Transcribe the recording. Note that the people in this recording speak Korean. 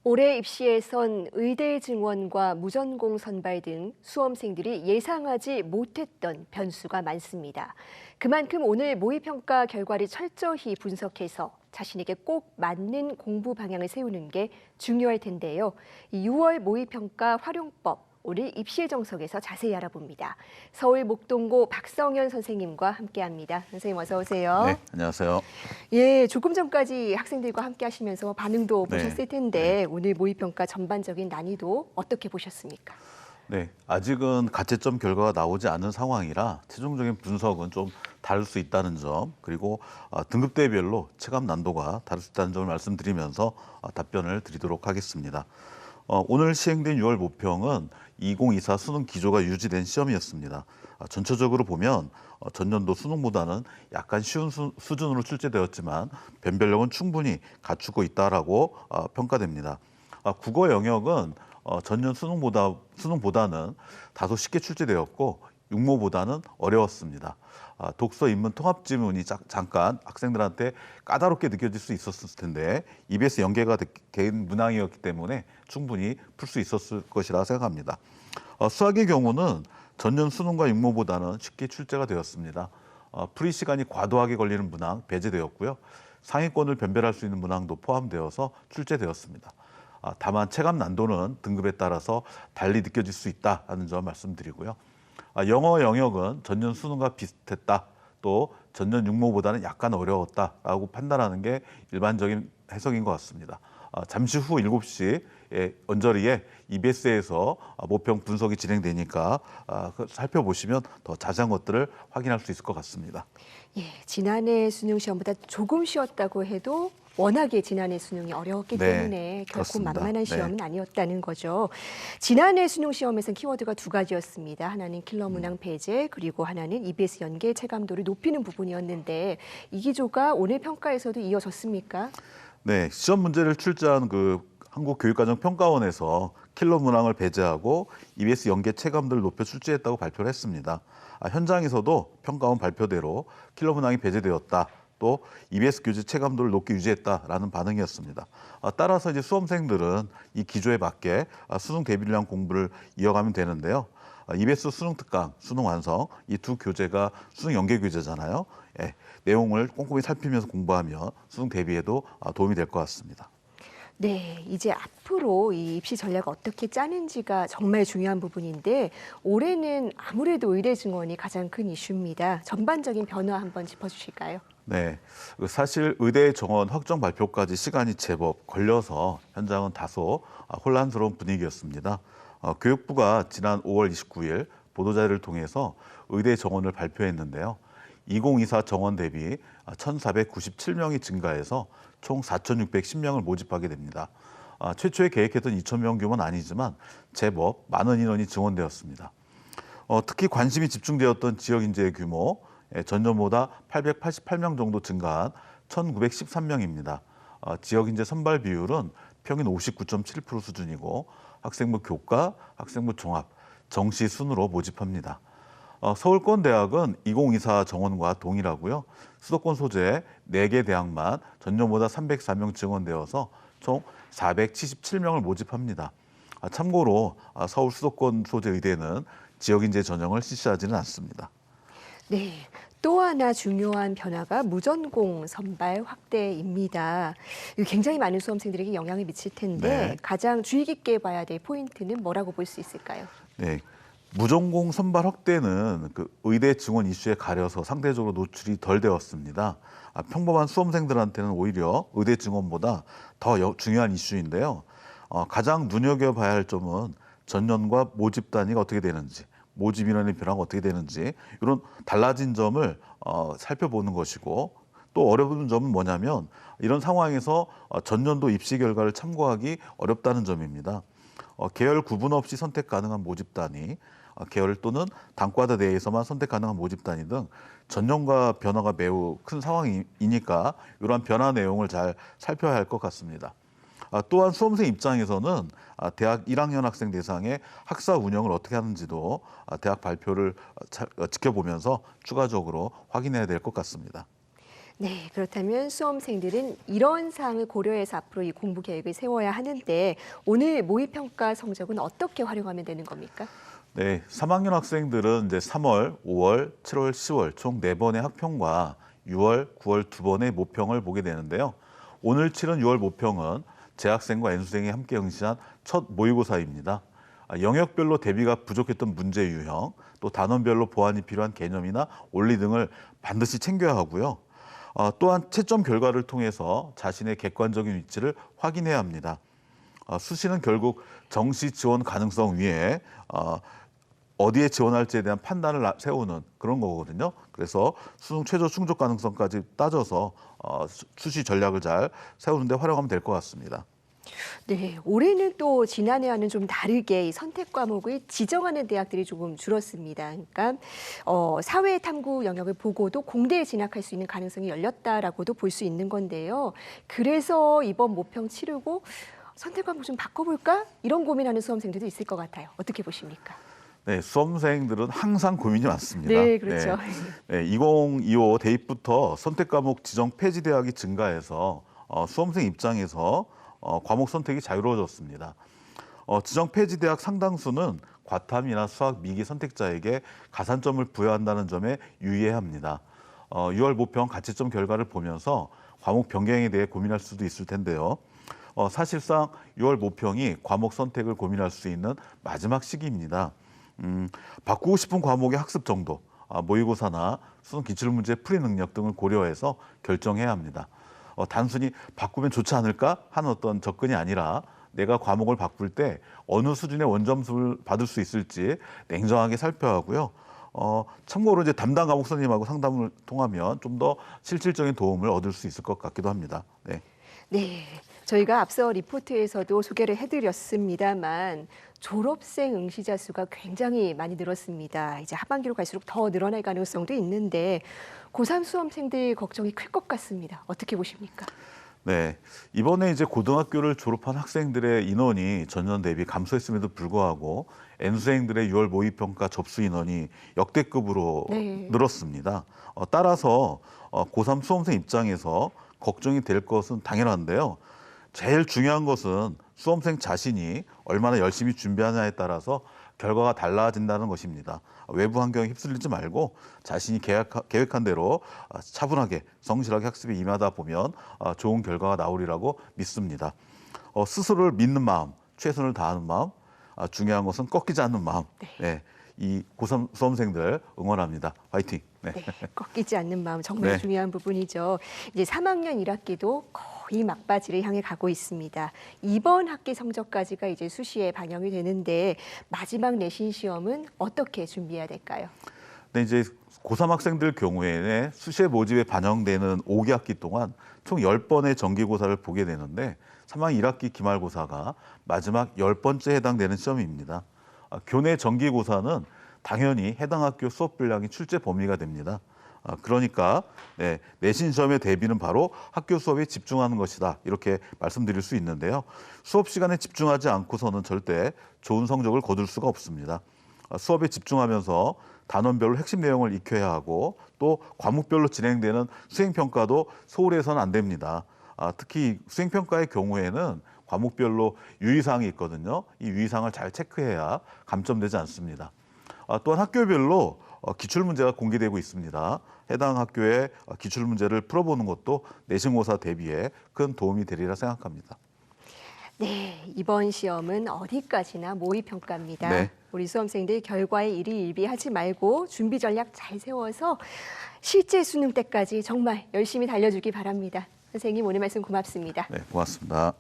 올해 입시에선 의대 증원과 무전공 선발 등 수험생들이 예상하지 못했던 변수가 많습니다. 그만큼 오늘 모의평가 결과를 철저히 분석해서 자신에게 꼭 맞는 공부 방향을 세우는 게 중요할 텐데요. 6월 모의평가 활용법, 오늘 입시 정석에서 자세히 알아봅니다. 서울 목동고 박성현 선생님과 함께합니다. 선생님 어서 오세요. 네, 안녕하세요. 예, 조금 전까지 학생들과 함께 하시면서 반응도 네, 보셨을 텐데 오늘 모의평가 전반적인 난이도 어떻게 보셨습니까? 네, 아직은 가채점 결과가 나오지 않은 상황이라 최종적인 분석은 좀 다를 수 있다는 점, 그리고 등급대별로 체감 난도가 다를 수 있다는 점을 말씀드리면서 답변을 드리도록 하겠습니다. 오늘 시행된 6월 모평은 2024 수능 기조가 유지된 시험이었습니다. 전체적으로 보면 전년도 수능보다는 약간 쉬운 수준으로 출제되었지만 변별력은 충분히 갖추고 있다라고 평가됩니다. 국어 영역은 전년 수능보다는 다소 쉽게 출제되었고 육모보다는 어려웠습니다. 독서 인문 통합 지문이 잠깐 학생들한테 까다롭게 느껴질 수 있었을 텐데 EBS 연계가 된 문항이었기 때문에 충분히 풀 수 있었을 것이라 생각합니다. 수학의 경우는 전년 수능과 육모보다는 쉽게 출제가 되었습니다. 풀이 시간이 과도하게 걸리는 문항 배제되었고요. 상위권을 변별할 수 있는 문항도 포함되어서 출제되었습니다. 다만 체감 난도는 등급에 따라서 달리 느껴질 수 있다는 점 말씀드리고요. 영어 영역은 전년 수능과 비슷했다. 또 전년 육모보다는 약간 어려웠다라고 판단하는 게 일반적인 해석인 것 같습니다. 잠시 후 7시 언저리에 EBS에서 모평 분석이 진행되니까 살펴보시면 더 자세한 것들을 확인할 수 있을 것 같습니다. 예, 지난해 수능 시험보다 조금 쉬웠다고 해도 워낙에 지난해 수능이 어려웠기 네, 때문에 결코 그렇습니다. 만만한 네. 시험은 아니었다는 거죠. 지난해 수능 시험에서는 키워드가 두 가지였습니다. 하나는 킬러 문항 배제, 그리고 하나는 EBS 연계 체감도를 높이는 부분이었는데 이 기조가 오늘 평가에서도 이어졌습니까? 네, 시험 문제를 출제한 한국교육과정평가원에서 킬러 문항을 배제하고 EBS 연계 체감도를 높여 출제했다고 발표를 했습니다. 현장에서도 평가원 발표대로 킬러 문항이 배제되었다. 또 EBS 교재 체감도를 높게 유지했다라는 반응이었습니다. 따라서 이제 수험생들은 이 기조에 맞게 수능 대비를 위한 공부를 이어가면 되는데요. EBS 수능 특강, 수능 완성 이 두 교재가 수능 연계 교재잖아요. 예, 내용을 꼼꼼히 살피면서 공부하면 수능 대비에도 도움이 될 것 같습니다. 네, 이제 앞으로 이 입시 전략을 어떻게 짜는지가 정말 중요한 부분인데 올해는 아무래도 의대 증원이 가장 큰 이슈입니다. 전반적인 변화 한번 짚어주실까요? 네, 사실 의대 정원 확정 발표까지 시간이 제법 걸려서 현장은 다소 혼란스러운 분위기였습니다. 교육부가 지난 5월 29일 보도자료를 통해서 의대 정원을 발표했는데요. 2024 정원 대비 1,497명이 증가해서 총 4,610명을 모집하게 됩니다. 최초에 계획했던 2,000명 규모는 아니지만 제법 많은 인원이 증원되었습니다. 특히 관심이 집중되었던 지역 인재의 규모, 전년보다 888명 정도 증가한 1,913명입니다. 지역 인재 선발 비율은 평균 59.7% 수준이고 학생부 교과, 학생부 종합, 정시 순으로 모집합니다. 서울권대학은 2024 정원과 동일하고요. 수도권 소재 4개 대학만 전년보다 304명 증원되어서 총 477명을 모집합니다. 참고로 서울 수도권 소재 의대는 지역인재 전형을 실시하지는 않습니다. 네, 또 하나 중요한 변화가 무전공 선발 확대입니다. 이거 굉장히 많은 수험생들에게 영향을 미칠 텐데 네. 가장 주의 깊게 봐야 될 포인트는 뭐라고 볼 수 있을까요? 네, 무전공 선발 확대는 의대 증원 이슈에 가려서 상대적으로 노출이 덜 되었습니다. 평범한 수험생들한테는 오히려 의대 증원보다 더 중요한 이슈인데요. 가장 눈여겨봐야 할 점은 전년과 모집 단위가 어떻게 되는지, 모집 인원의 변화가 어떻게 되는지 이런 달라진 점을 살펴보는 것이고 또 어려운 점은 뭐냐면 이런 상황에서 전년도 입시 결과를 참고하기 어렵다는 점입니다. 계열 구분 없이 선택 가능한 모집 단위, 계열 또는 단과대 내에서만 선택 가능한 모집 단위 등 전년과 변화가 매우 큰 상황이니까 이러한 변화 내용을 잘 살펴야 할 것 같습니다. 또한 수험생 입장에서는 대학 1학년 학생 대상의 학사 운영을 어떻게 하는지도 대학 발표를 지켜보면서 추가적으로 확인해야 될 것 같습니다. 네, 그렇다면 수험생들은 이런 사항을 고려해서 앞으로 이 공부 계획을 세워야 하는데 오늘 모의평가 성적은 어떻게 활용하면 되는 겁니까? 네, 3학년 학생들은 이제 3월, 5월, 7월, 10월 총 4번의 학평과 6월, 9월 2번의 모평을 보게 되는데요. 오늘 치른 6월 모평은 재학생과 N수생이 함께 응시한 첫 모의고사입니다. 영역별로 대비가 부족했던 문제 유형, 또 단원별로 보완이 필요한 개념이나 원리 등을 반드시 챙겨야 하고요. 또한 채점 결과를 통해서 자신의 객관적인 위치를 확인해야 합니다. 수시는 결국 정시 지원 가능성 위에 어디에 지원할지에 대한 판단을 세우는 그런 거거든요. 그래서 수능 최저 충족 가능성까지 따져서 수시 전략을 잘 세우는 데 활용하면 될 것 같습니다. 네, 올해는 또 지난해와는 좀 다르게 이 선택 과목을 지정하는 대학들이 조금 줄었습니다. 그러니까 사회 탐구 영역을 보고도 공대에 진학할 수 있는 가능성이 열렸다라고도 볼 수 있는 건데요. 그래서 이번 모평 치르고 선택 과목 좀 바꿔볼까? 이런 고민하는 수험생들도 있을 것 같아요. 어떻게 보십니까? 네, 수험생들은 항상 고민이 많습니다. 네, 그렇죠. 네, 2025 대입부터 선택 과목 지정 폐지 대학이 증가해서 수험생 입장에서 과목 선택이 자유로워졌습니다. 지정 폐지 대학 상당수는 과탐이나 수학 미기 선택자에게 가산점을 부여한다는 점에 유의해야 합니다. 6월 모평 가채점 결과를 보면서 과목 변경에 대해 고민할 수도 있을 텐데요. 사실상 6월 모평이 과목 선택을 고민할 수 있는 마지막 시기입니다. 바꾸고 싶은 과목의 학습 정도, 모의고사나 수능 기출문제 풀이 능력 등을 고려해서 결정해야 합니다. 단순히 바꾸면 좋지 않을까 하는 어떤 접근이 아니라 내가 과목을 바꿀 때 어느 수준의 원점수를 받을 수 있을지 냉정하게 살펴야 하고요. 참고로 이제 담당 과목 선생님하고 상담을 통하면 좀 더 실질적인 도움을 얻을 수 있을 것 같기도 합니다. 네. 네, 저희가 앞서 리포트에서도 소개를 해드렸습니다만 졸업생 응시자 수가 굉장히 많이 늘었습니다. 이제 하반기로 갈수록 더 늘어날 가능성도 있는데 고3 수험생들 걱정이 클 것 같습니다. 어떻게 보십니까? 네, 이번에 이제 고등학교를 졸업한 학생들의 인원이 전년 대비 감소했음에도 불구하고 N수생들의 6월 모의평가 접수 인원이 역대급으로 네. 늘었습니다. 따라서 고3 수험생 입장에서 걱정이 될 것은 당연한데요. 제일 중요한 것은 수험생 자신이 얼마나 열심히 준비하냐에 따라서 결과가 달라진다는 것입니다. 외부 환경에 휩쓸리지 말고 자신이 계획한 대로 차분하게 성실하게 학습에 임하다 보면 좋은 결과가 나오리라고 믿습니다. 스스로를 믿는 마음, 최선을 다하는 마음, 중요한 것은 꺾이지 않는 마음. 네, 이 고3 수험생들 응원합니다. 화이팅! 네. 네, 꺾이지 않는 마음 정말 네. 중요한 부분이죠. 이제 3학년 1학기도 거의 막바지를 향해 가고 있습니다. 이번 학기 성적까지가 이제 수시에 반영이 되는데 마지막 내신 시험은 어떻게 준비해야 될까요? 네, 이제 고3 학생들 경우에는 수시의 모집에 반영되는 5기 학기 동안 총 10번의 정기고사를 보게 되는데 3학년 1학기 기말고사가 마지막 10번째 해당되는 시험입니다. 교내 정기고사는 당연히 해당 학교 수업 분량이 출제 범위가 됩니다. 그러니까 내신 시험의 대비는 바로 학교 수업에 집중하는 것이다. 이렇게 말씀드릴 수 있는데요. 수업 시간에 집중하지 않고서는 절대 좋은 성적을 거둘 수가 없습니다. 수업에 집중하면서 단원별로 핵심 내용을 익혀야 하고 또 과목별로 진행되는 수행평가도 소홀히 해서는 안 됩니다. 특히 수행평가의 경우에는 과목별로 유의사항이 있거든요. 이 유의사항을 잘 체크해야 감점되지 않습니다. 또한 학교별로 기출문제가 공개되고 있습니다. 해당 학교의 기출문제를 풀어보는 것도 내신고사 대비에 큰 도움이 되리라 생각합니다. 네, 이번 시험은 어디까지나 모의평가입니다. 네. 우리 수험생들 결과에 일희일비하지 말고 준비 전략 잘 세워서 실제 수능 때까지 정말 열심히 달려주기 바랍니다. 선생님 오늘 말씀 고맙습니다. 네, 고맙습니다.